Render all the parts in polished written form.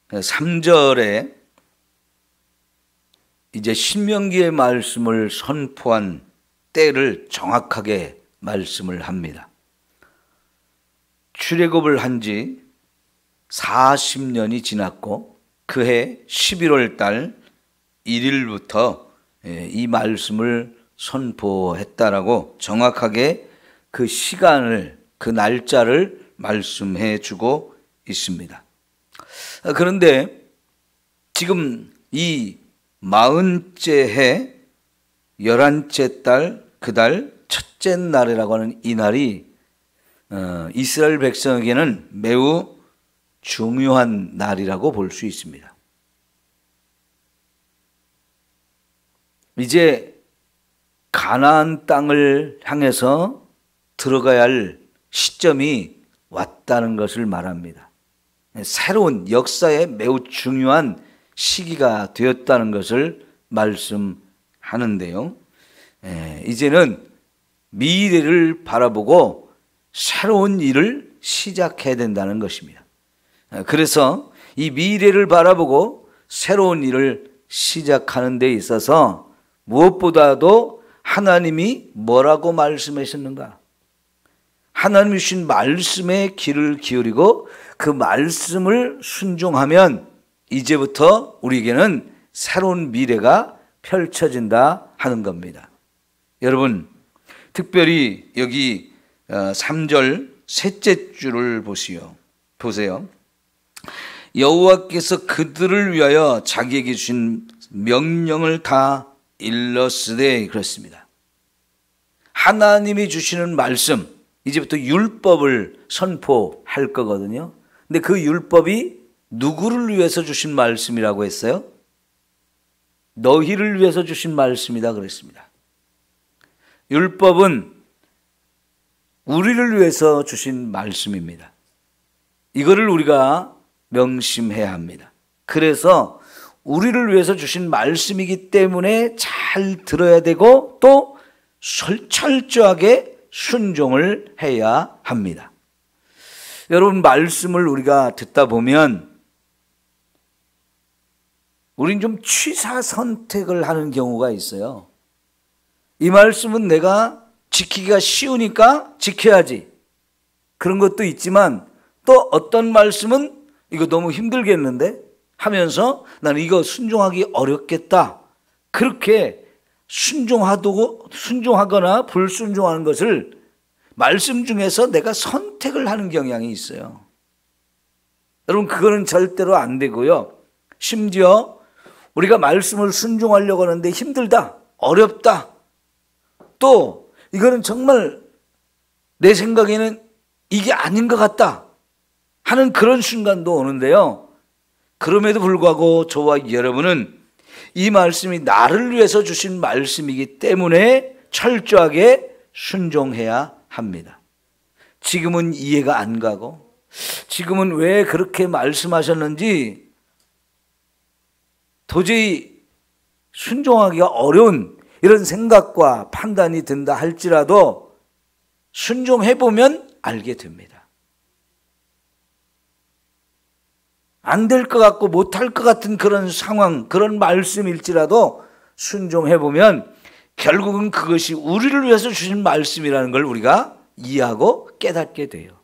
3절에 이제 신명기의 말씀을 선포한 때를 정확하게 말씀을 합니다. 출애굽을 한 지 40년이 지났고 그해 11월 달 1일부터 이 말씀을 선포했다라고 정확하게 그 시간을, 그 날짜를 말씀해 주고 있습니다. 그런데 지금 이 40째 해 11째 달 그 달 첫째 날이라고 하는 이 날이 이스라엘 백성에게는 매우 중요한 날이라고 볼 수 있습니다. 이제 가나안 땅을 향해서 들어가야 할 시점이 왔다는 것을 말합니다. 새로운 역사에 매우 중요한 시기가 되었다는 것을 말씀하는데요. 이제는 미래를 바라보고 새로운 일을 시작해야 된다는 것입니다. 그래서 이 미래를 바라보고 새로운 일을 시작하는 데 있어서 무엇보다도 하나님이 뭐라고 말씀하셨는가? 하나님이 주신 말씀에 귀를 기울이고 그 말씀을 순종하면 이제부터 우리에게는 새로운 미래가 펼쳐진다 하는 겁니다. 여러분, 특별히 여기 3절 셋째 줄을 보세요. 여호와께서 그들을 위하여 자기에게 주신 명령을 다 일렀으되 그렇습니다. 하나님이 주시는 말씀, 이제부터 율법을 선포할 거거든요. 근데 그 율법이 누구를 위해서 주신 말씀이라고 했어요? 너희를 위해서 주신 말씀이다 그랬습니다. 율법은 우리를 위해서 주신 말씀입니다. 이거를 우리가 명심해야 합니다. 그래서 우리를 위해서 주신 말씀이기 때문에 잘 들어야 되고 또 철저하게 순종을 해야 합니다. 여러분, 말씀을 우리가 듣다 보면 우린 좀 취사 선택을 하는 경우가 있어요. 이 말씀은 내가 지키기가 쉬우니까 지켜야지. 그런 것도 있지만 또 어떤 말씀은 이거 너무 힘들겠는데 하면서 나는 이거 순종하기 어렵겠다. 그렇게 순종하거나 불순종하는 것을 말씀 중에서 내가 선택을 하는 경향이 있어요. 여러분, 그거는 절대로 안 되고요. 심지어 우리가 말씀을 순종하려고 하는데 힘들다, 어렵다, 또 이거는 정말 내 생각에는 이게 아닌 것 같다 하는 그런 순간도 오는데요. 그럼에도 불구하고 저와 여러분은 이 말씀이 나를 위해서 주신 말씀이기 때문에 철저하게 순종해야 합니다. 지금은 이해가 안 가고 지금은 왜 그렇게 말씀하셨는지 도저히 순종하기가 어려운 이런 생각과 판단이 든다 할지라도 순종해보면 알게 됩니다. 안 될 것 같고 못할 것 같은 그런 상황, 그런 말씀일지라도 순종해보면 결국은 그것이 우리를 위해서 주신 말씀이라는 걸 우리가 이해하고 깨닫게 돼요.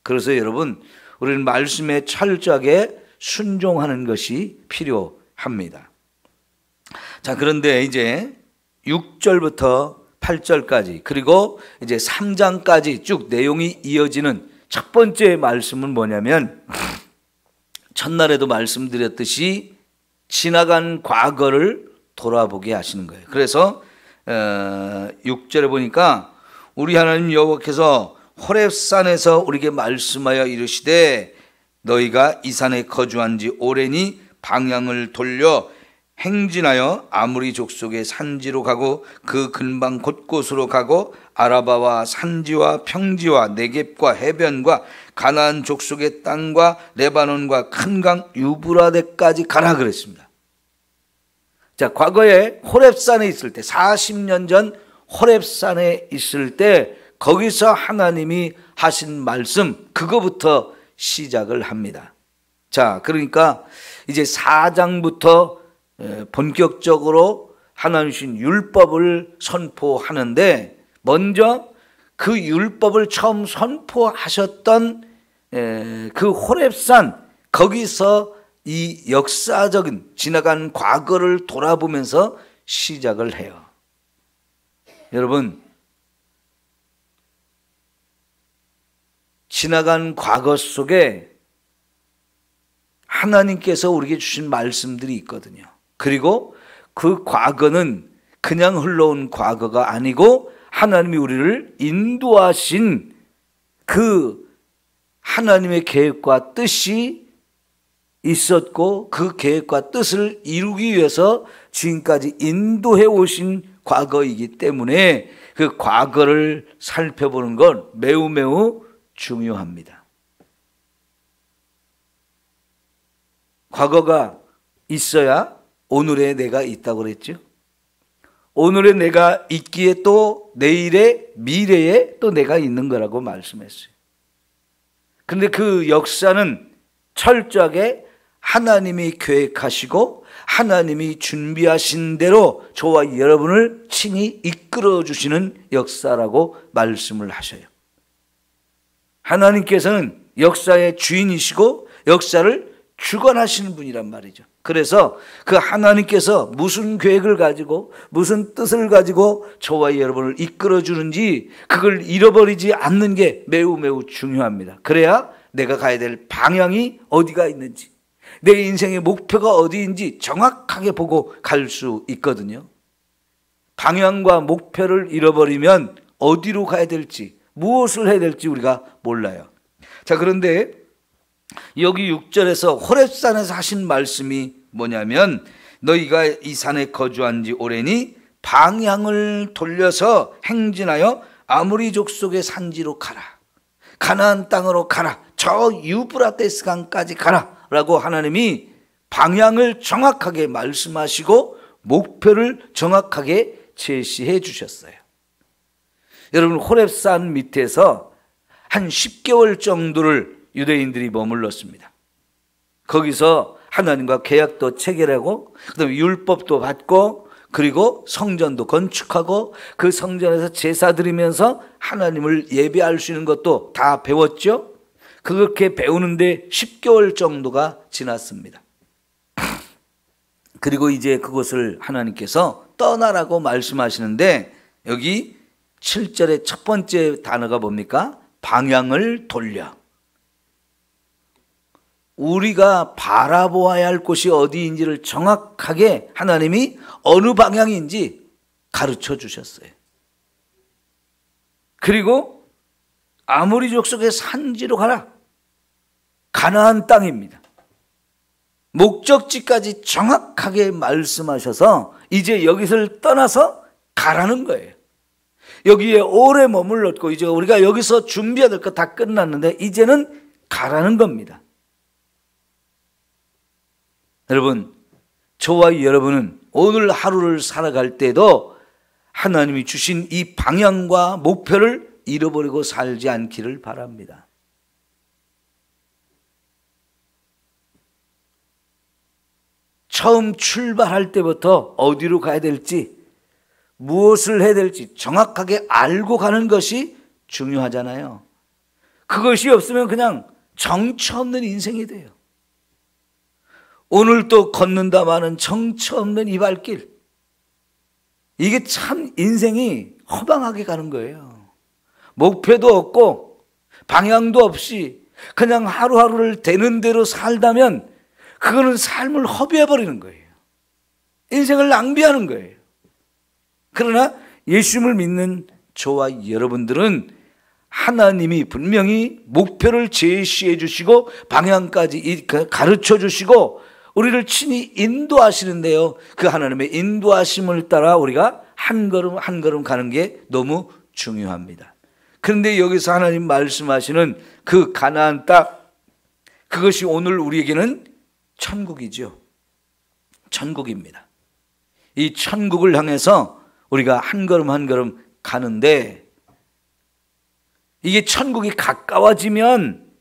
그래서 여러분, 우리는 말씀에 철저하게 순종하는 것이 필요합니다. 자, 그런데 이제 6절부터 8절까지 그리고 이제 3장까지 쭉 내용이 이어지는 첫 번째 말씀은 뭐냐면 첫날에도 말씀드렸듯이 지나간 과거를 돌아보게 하시는 거예요. 그래서 6절에 보니까 우리 하나님 여호와께서 호렙산에서 우리에게 말씀하여 이르시되 너희가 이 산에 거주한 지 오래니 방향을 돌려 행진하여 아모리 족속의 산지로 가고 그 근방 곳곳으로 가고 아라바와 산지와 평지와 네겝과 해변과 가나안 족속의 땅과 레바논과 큰 강 유브라데까지 가라 그랬습니다. 자, 과거에 호렙산에 있을 때 40년 전 호렙산에 있을 때 거기서 하나님이 하신 말씀 그거부터 시작을 합니다. 자, 그러니까 이제 4장부터 본격적으로 하나님 주신 율법을 선포하는데, 먼저 그 율법을 처음 선포하셨던 그 호렙산, 거기서 이 역사적인 지나간 과거를 돌아보면서 시작을 해요. 여러분, 지나간 과거 속에 하나님께서 우리에게 주신 말씀들이 있거든요. 그리고 그 과거는 그냥 흘러온 과거가 아니고 하나님이 우리를 인도하신 그 하나님의 계획과 뜻이 있었고, 그 계획과 뜻을 이루기 위해서 지금까지 인도해 오신 과거이기 때문에 그 과거를 살펴보는 건 매우 매우 중요합니다. 과거가 있어야 오늘의 내가 있다고 그랬죠. 오늘의 내가 있기에 또 내일의 미래에 또 내가 있는 거라고 말씀했어요. 그런데 그 역사는 철저하게 하나님이 계획하시고 하나님이 준비하신 대로 저와 여러분을 친히 이끌어 주시는 역사라고 말씀을 하셔요. 하나님께서는 역사의 주인이시고 역사를 주관하시는 분이란 말이죠. 그래서 그 하나님께서 무슨 계획을 가지고 무슨 뜻을 가지고 저와 여러분을 이끌어 주는지 그걸 잃어버리지 않는 게 매우 매우 중요합니다. 그래야 내가 가야 될 방향이 어디가 있는지, 내 인생의 목표가 어디인지 정확하게 보고 갈 수 있거든요. 방향과 목표를 잃어버리면 어디로 가야 될지, 무엇을 해야 될지 우리가 몰라요. 자, 그런데 여기 6절에서 호렙산에서 하신 말씀이 뭐냐면, 너희가 이 산에 거주한 지 오래니 방향을 돌려서 행진하여 아모리 족속의 산지로 가라. 가나안 땅으로 가라. 저 유브라데스 강까지 가라 라고 하나님이 방향을 정확하게 말씀하시고 목표를 정확하게 제시해 주셨어요. 여러분, 호렙산 밑에서 한 10개월 정도를 유대인들이 머물렀습니다. 거기서 하나님과 계약도 체결하고, 그다음에 율법도 받고, 그리고 성전도 건축하고, 그 성전에서 제사 드리면서 하나님을 예배할 수 있는 것도 다 배웠죠. 그렇게 배우는데 10개월 정도가 지났습니다. 그리고 이제 그것을 하나님께서 떠나라고 말씀하시는데, 여기 7절의 첫 번째 단어가 뭡니까? 방향을 돌려. 우리가 바라보아야 할 곳이 어디인지를 정확하게 하나님이 어느 방향인지 가르쳐 주셨어요. 그리고 아모리 족속의 산지로 가라. 가나안 땅입니다. 목적지까지 정확하게 말씀하셔서 이제 여기를 떠나서 가라는 거예요. 여기에 오래 머물렀고 이제 우리가 여기서 준비해야 될 거 다 끝났는데 이제는 가라는 겁니다. 여러분, 저와 여러분은 오늘 하루를 살아갈 때도 하나님이 주신 이 방향과 목표를 잃어버리고 살지 않기를 바랍니다. 처음 출발할 때부터 어디로 가야 될지, 무엇을 해야 될지 정확하게 알고 가는 것이 중요하잖아요. 그것이 없으면 그냥 정처 없는 인생이 돼요. 오늘 또 걷는다마는 정처 없는 이 발길. 이게 참 인생이 허망하게 가는 거예요. 목표도 없고 방향도 없이 그냥 하루하루를 되는 대로 살다면 그거는 삶을 허비해버리는 거예요. 인생을 낭비하는 거예요. 그러나 예수님을 믿는 저와 여러분들은 하나님이 분명히 목표를 제시해 주시고 방향까지 가르쳐 주시고 우리를 친히 인도하시는데요, 그 하나님의 인도하심을 따라 우리가 한 걸음 한 걸음 가는 게 너무 중요합니다. 그런데 여기서 하나님 말씀하시는 그 가나안 땅, 그것이 오늘 우리에게는 천국이죠. 천국입니다. 이 천국을 향해서 우리가 한 걸음 한 걸음 가는데, 이게 천국이 가까워지면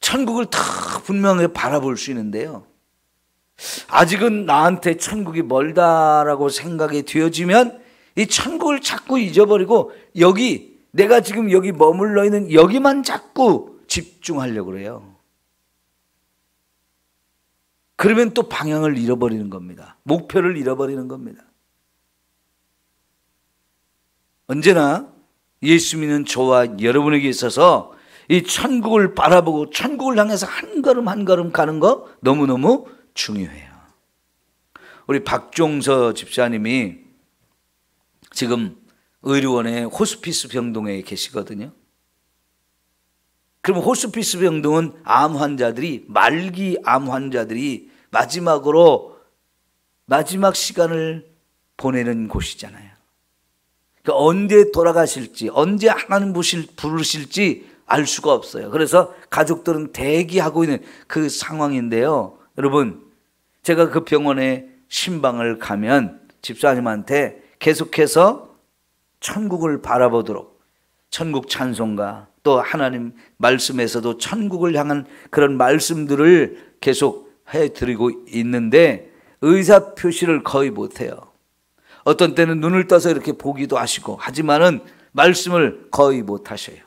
천국을 다 분명히 바라볼 수 있는데요. 아직은 나한테 천국이 멀다라고 생각이 되어지면 이 천국을 자꾸 잊어버리고 내가 지금 여기 머물러 있는 여기만 자꾸 집중하려고 그래요. 그러면 또 방향을 잃어버리는 겁니다. 목표를 잃어버리는 겁니다. 언제나 예수 믿는 저와 여러분에게 있어서 이 천국을 바라보고 천국을 향해서 한 걸음 한 걸음 가는 거 너무너무 중요해요. 우리 박종서 집사님이 지금 의료원의 호스피스 병동에 계시거든요. 그럼 호스피스 병동은 말기 암 환자들이 마지막 시간을 보내는 곳이잖아요. 그러니까 언제 돌아가실지, 언제 하나님 부르실지 알 수가 없어요. 그래서 가족들은 대기하고 있는 그 상황인데요. 여러분, 제가 그 병원에 신방을 가면 집사님한테 계속해서 천국을 바라보도록 천국 찬송가, 또 하나님 말씀에서도 천국을 향한 그런 말씀들을 계속 해드리고 있는데 의사 표시를 거의 못해요. 어떤 때는 눈을 떠서 이렇게 보기도 하시고 하지만은 말씀을 거의 못하셔요.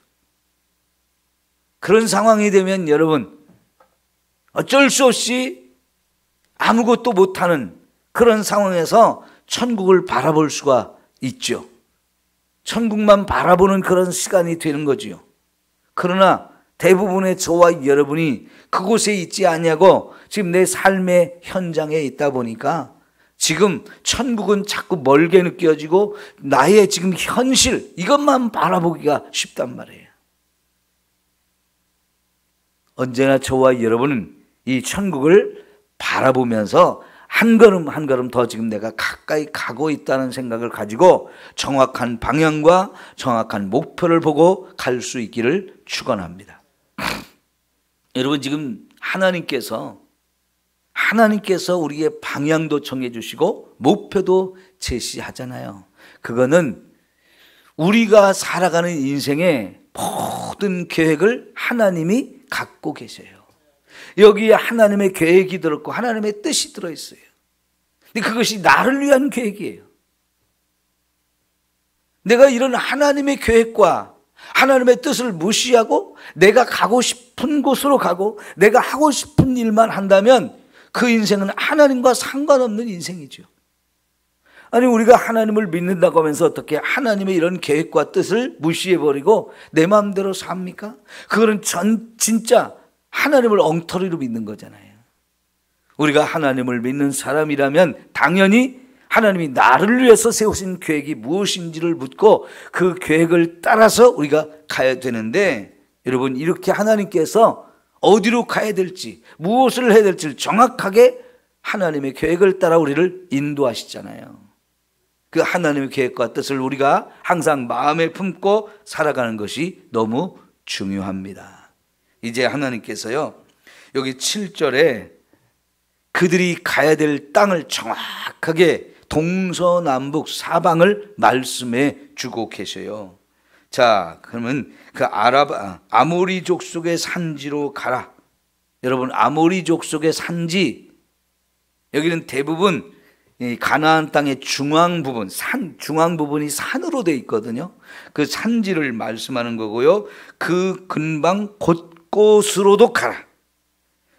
그런 상황이 되면 여러분 어쩔 수 없이 아무것도 못하는 그런 상황에서 천국을 바라볼 수가 있죠. 천국만 바라보는 그런 시간이 되는 거지요. 그러나 대부분의 저와 여러분이 그곳에 있지 않냐고 지금 내 삶의 현장에 있다 보니까 지금 천국은 자꾸 멀게 느껴지고 나의 지금 현실 이것만 바라보기가 쉽단 말이에요. 언제나 저와 여러분은 이 천국을 바라보면서 한 걸음 한 걸음 더 지금 내가 가까이 가고 있다는 생각을 가지고 정확한 방향과 정확한 목표를 보고 갈 수 있기를 축원합니다. 여러분, 지금 하나님께서 우리의 방향도 정해 주시고 목표도 제시하잖아요. 그거는 우리가 살아가는 인생의 모든 계획을 하나님이 갖고 계세요. 여기에 하나님의 계획이 들었고 하나님의 뜻이 들어있어요. 근데 그것이 나를 위한 계획이에요. 내가 이런 하나님의 계획과 하나님의 뜻을 무시하고 내가 가고 싶은 곳으로 가고 내가 하고 싶은 일만 한다면 그 인생은 하나님과 상관없는 인생이죠. 아니, 우리가 하나님을 믿는다고 하면서 어떻게 하나님의 이런 계획과 뜻을 무시해버리고 내 마음대로 삽니까? 그거는 진짜 하나님을 엉터리로 믿는 거잖아요. 우리가 하나님을 믿는 사람이라면 당연히 하나님이 나를 위해서 세우신 계획이 무엇인지를 묻고 그 계획을 따라서 우리가 가야 되는데, 여러분, 이렇게 하나님께서 어디로 가야 될지 무엇을 해야 될지 정확하게 하나님의 계획을 따라 우리를 인도하시잖아요. 그 하나님의 계획과 뜻을 우리가 항상 마음에 품고 살아가는 것이 너무 중요합니다. 이제 하나님께서요, 여기 7절에 그들이 가야 될 땅을 정확하게 동서남북 사방을 말씀해 주고 계셔요. 자, 그러면 그 아모리 족속의 산지로 가라. 여러분, 아모리 족속의 산지, 여기는 대부분 이 가나안 땅의 중앙 부분이 산으로 되어 있거든요. 그 산지를 말씀하는 거고요. 그 근방 곳곳으로도 가라.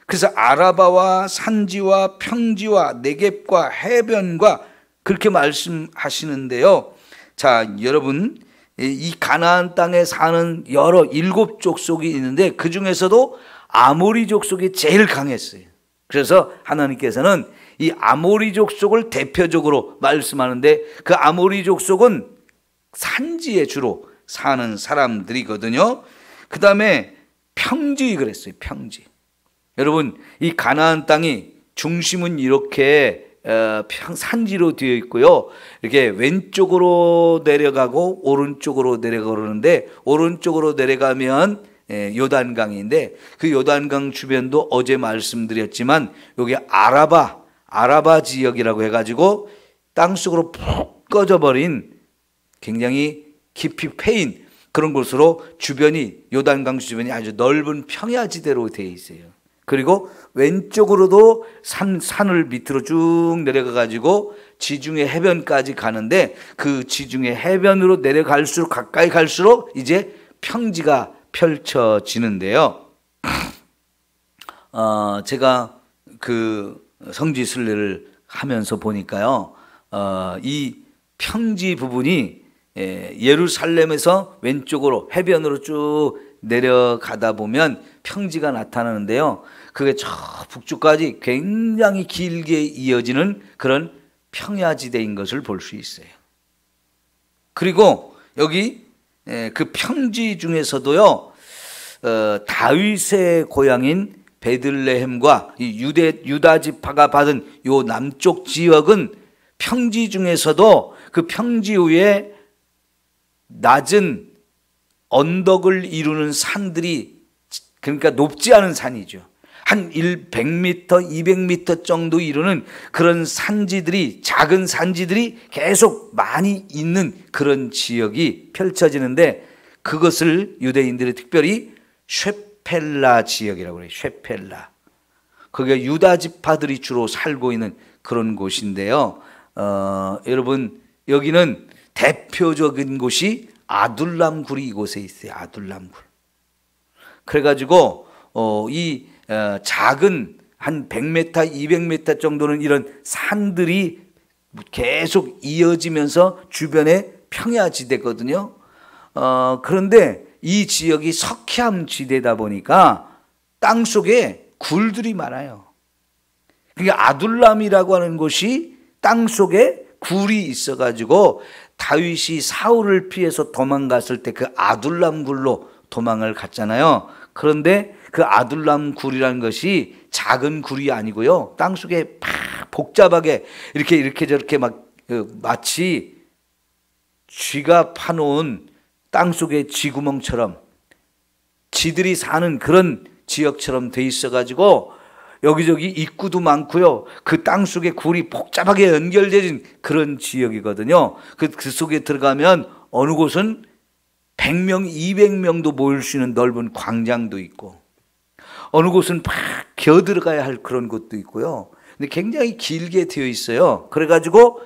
그래서 아라바와 산지와 평지와 네겝과 해변과 그렇게 말씀하시는데요. 자, 여러분, 이 가나안 땅에 사는 여러 7 족속이 있는데 그 중에서도 아모리 족속이 제일 강했어요. 그래서 하나님께서는 이 아모리 족속을 대표적으로 말씀하는데 그 아모리 족속은 산지에 주로 사는 사람들이거든요. 그 다음에 평지 그랬어요. 평지. 여러분, 이 가나안 땅이 중심은 이렇게 산지로 되어 있고요. 이렇게 왼쪽으로 내려가고 오른쪽으로 내려가고 그러는데, 오른쪽으로 내려가면 요단강인데 그 요단강 주변도 어제 말씀드렸지만 여기 아라바 지역이라고 해가지고 땅속으로 푹 꺼져버린 굉장히 깊이 패인 그런 곳으로 주변이 요단강 주변이 아주 넓은 평야지대로 되어 있어요. 그리고 왼쪽으로도 산을 밑으로 쭉 내려가 가지고 지중해 해변까지 가는데 그 지중해 해변으로 내려갈수록 가까이 갈수록 이제 평지가 펼쳐지는데요. 제가 그 성지순례를 하면서 보니까요, 이 평지 부분이 예루살렘에서 왼쪽으로 해변으로 쭉 내려가다 보면 평지가 나타나는데요. 그게 저 북쪽까지 굉장히 길게 이어지는 그런 평야지대인 것을 볼 수 있어요. 그리고 여기 그 평지 중에서도요, 다윗의 고향인 베들레헴과 이 유다 지파가 받은 요 남쪽 지역은 평지 중에서도 그 평지 위에 낮은 언덕을 이루는 산들이, 그러니까 높지 않은 산이죠. 한 100m, 200m 정도 이루는 그런 산지들이, 작은 산지들이 계속 많이 있는 그런 지역이 펼쳐지는데, 그것을 유대인들이 특별히 쉐펠라 지역이라고 그래요. 쉐펠라. 거기가 유다 지파들이 주로 살고 있는 그런 곳인데요. 여러분, 여기는 대표적인 곳이 아둘람 굴이 이곳에 있어요. 아둘람 굴. 그래가지고 이 작은 한 100m, 200m 정도는 이런 산들이 계속 이어지면서 주변에 평야지대거든요. 그런데 이 지역이 석회암 지대다 보니까 땅 속에 굴들이 많아요. 그러니까 아둘람이라고 하는 곳이 땅 속에 굴이 있어가지고 다윗이 사울을 피해서 도망갔을 때 그 아둘람 굴로 도망을 갔잖아요. 그런데 그 아둘람 굴이라는 것이 작은 굴이 아니고요, 땅 속에 막 복잡하게 이렇게 저렇게 막 마치 쥐가 파놓은 땅 속의 쥐구멍처럼 쥐들이 사는 그런 지역처럼 돼 있어가지고 여기저기 입구도 많고요, 그 땅 속에 굴이 복잡하게 연결되진 그런 지역이거든요. 그 속에 들어가면 어느 곳은 100명, 200명도 모일 수 있는 넓은 광장도 있고, 어느 곳은 막 기어들어가야 할 그런 곳도 있고요. 근데 굉장히 길게 되어 있어요. 그래가지고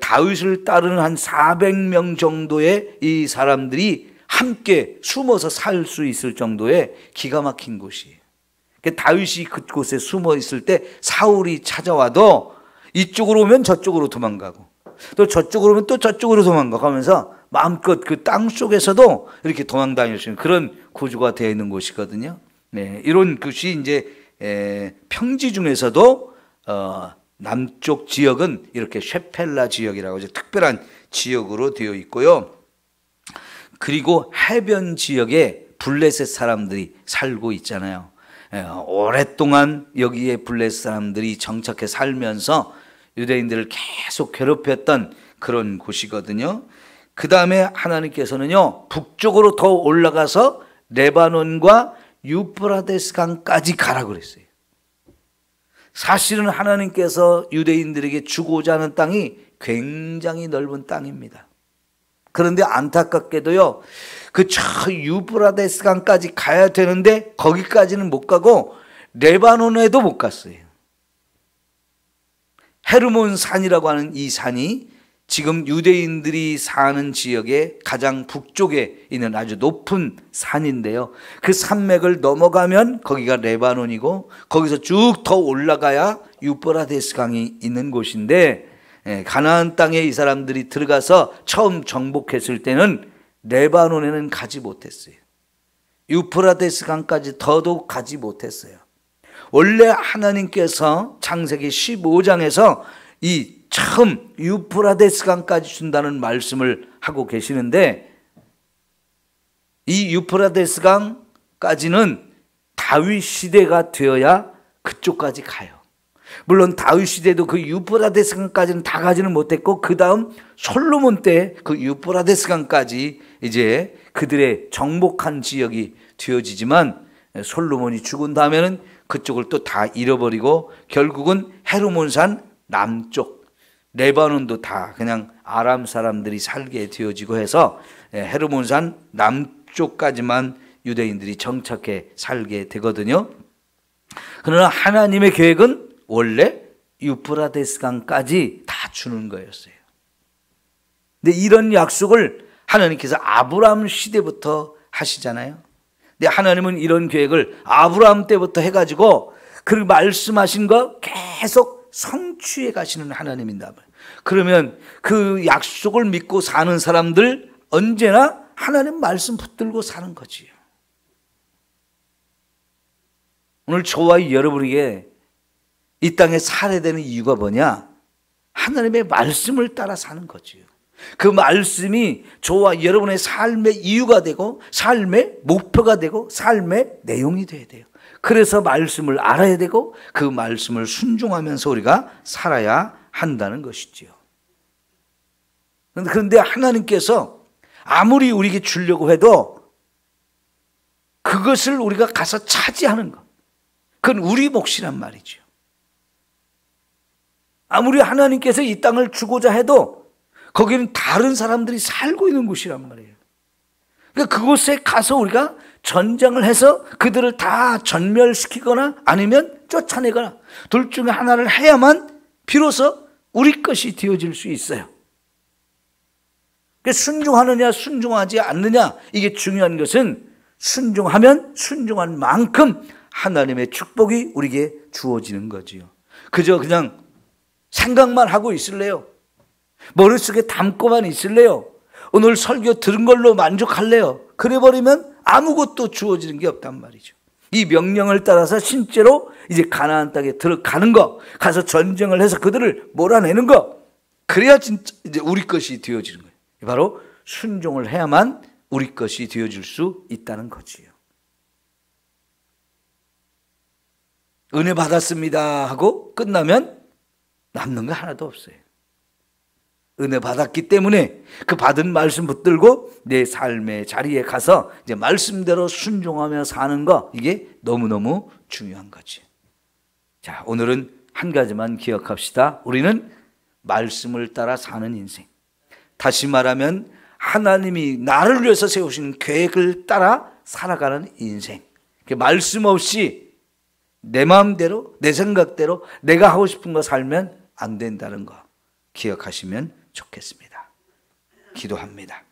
다윗을 따르는 한 400명 정도의 이 사람들이 함께 숨어서 살 수 있을 정도의 기가 막힌 곳이에요. 다윗이 그곳에 숨어 있을 때 사울이 찾아와도 이쪽으로 오면 저쪽으로 도망가고, 또 저쪽으로 오면 또 저쪽으로 도망가고 하면서 마음껏 그 땅 속에서도 이렇게 도망 다닐 수 있는 그런 구조가 되어 있는 곳이거든요. 네, 이런 곳이 이제 평지 중에서도 남쪽 지역은 이렇게 쉐펠라 지역이라고 이제 특별한 지역으로 되어 있고요. 그리고 해변 지역에 블레셋 사람들이 살고 있잖아요. 오랫동안 여기에 블레셋 사람들이 정착해 살면서 유대인들을 계속 괴롭혔던 그런 곳이거든요. 그 다음에 하나님께서는요, 북쪽으로 더 올라가서 레바논과 유프라데스 강까지 가라고 그랬어요. 사실은 하나님께서 유대인들에게 주고자 하는 땅이 굉장히 넓은 땅입니다. 그런데 안타깝게도요, 그 저 유프라데스 강까지 가야 되는데 거기까지는 못 가고 레바논에도 못 갔어요. 헤르몬 산이라고 하는 이 산이 지금 유대인들이 사는 지역의 가장 북쪽에 있는 아주 높은 산인데요, 그 산맥을 넘어가면 거기가 레바논이고, 거기서 쭉 더 올라가야 유프라데스 강이 있는 곳인데, 가나안 땅에 이 사람들이 들어가서 처음 정복했을 때는 레바논에는 가지 못했어요. 유프라데스 강까지 더더욱 가지 못했어요. 원래 하나님께서 창세기 15장에서 이 처음 유프라데스 강까지 준다는 말씀을 하고 계시는데, 이 유프라데스 강까지는 다윗 시대가 되어야 그쪽까지 가요. 물론 다윗 시대도 그 유프라데스 강까지는 다 가지는 못했고, 그 다음 솔로몬 때 그 유프라데스 강까지 이제 그들의 정복한 지역이 되어지지만, 솔로몬이 죽은 다음에는 그쪽을 또 다 잃어버리고 결국은 헤르몬산 남쪽, 레바논도 다 그냥 아람 사람들이 살게 되어지고 해서 헤르몬산 남쪽까지만 유대인들이 정착해 살게 되거든요. 그러나 하나님의 계획은 원래 유프라데스 강까지 다 주는 거였어요. 근데 이런 약속을 하나님께서 아브라함 시대부터 하시잖아요. 근데 하나님은 이런 계획을 아브라함 때부터 해가지고 그 말씀하신 거 계속 성취해 가시는 하나님입니다. 그러면 그 약속을 믿고 사는 사람들 언제나 하나님 말씀 붙들고 사는 거지요. 오늘 저와 여러분에게 이 땅에 살아야 되는 이유가 뭐냐? 하나님의 말씀을 따라 사는 거지요. 그 말씀이 저와 여러분의 삶의 이유가 되고 삶의 목표가 되고 삶의 내용이 돼야 돼요. 그래서 말씀을 알아야 되고 그 말씀을 순종하면서 우리가 살아야 한다는 것이지요. 그런데 하나님께서 아무리 우리에게 주려고 해도 그것을 우리가 가서 차지하는 것, 그건 우리 몫이란 말이죠. 아무리 하나님께서 이 땅을 주고자 해도 거기는 다른 사람들이 살고 있는 곳이란 말이에요. 그러니까 그곳에 가서 우리가 전쟁을 해서 그들을 다 전멸시키거나 아니면 쫓아내거나 둘 중에 하나를 해야만 비로소 우리 것이 되어질 수 있어요. 그러니까 순종하느냐 순종하지 않느냐, 이게 중요한 것은 순종하면 순종한 만큼 하나님의 축복이 우리에게 주어지는 거지요. 그저 그냥 생각만 하고 있을래요? 머릿속에 담고만 있을래요? 오늘 설교 들은 걸로 만족할래요? 그래버리면 아무것도 주어지는 게 없단 말이죠. 이 명령을 따라서 실제로 이제 가나안 땅에 들어가는 거, 가서 전쟁을 해서 그들을 몰아내는 거, 그래야 진짜 이제 우리 것이 되어지는 거예요. 바로 순종을 해야만 우리 것이 되어질 수 있다는 거지요. 은혜 받았습니다 하고 끝나면 남는 거 하나도 없어요. 은혜 받았기 때문에 그 받은 말씀 붙들고 내 삶의 자리에 가서 이제 말씀대로 순종하며 사는 거, 이게 너무너무 중요한 거지. 자, 오늘은 한 가지만 기억합시다. 우리는 말씀을 따라 사는 인생. 다시 말하면 하나님이 나를 위해서 세우신 계획을 따라 살아가는 인생. 말씀 없이 내 마음대로 내 생각대로 내가 하고 싶은 거 살면 안 된다는 거 기억하시면 좋겠습니다. 기도합니다.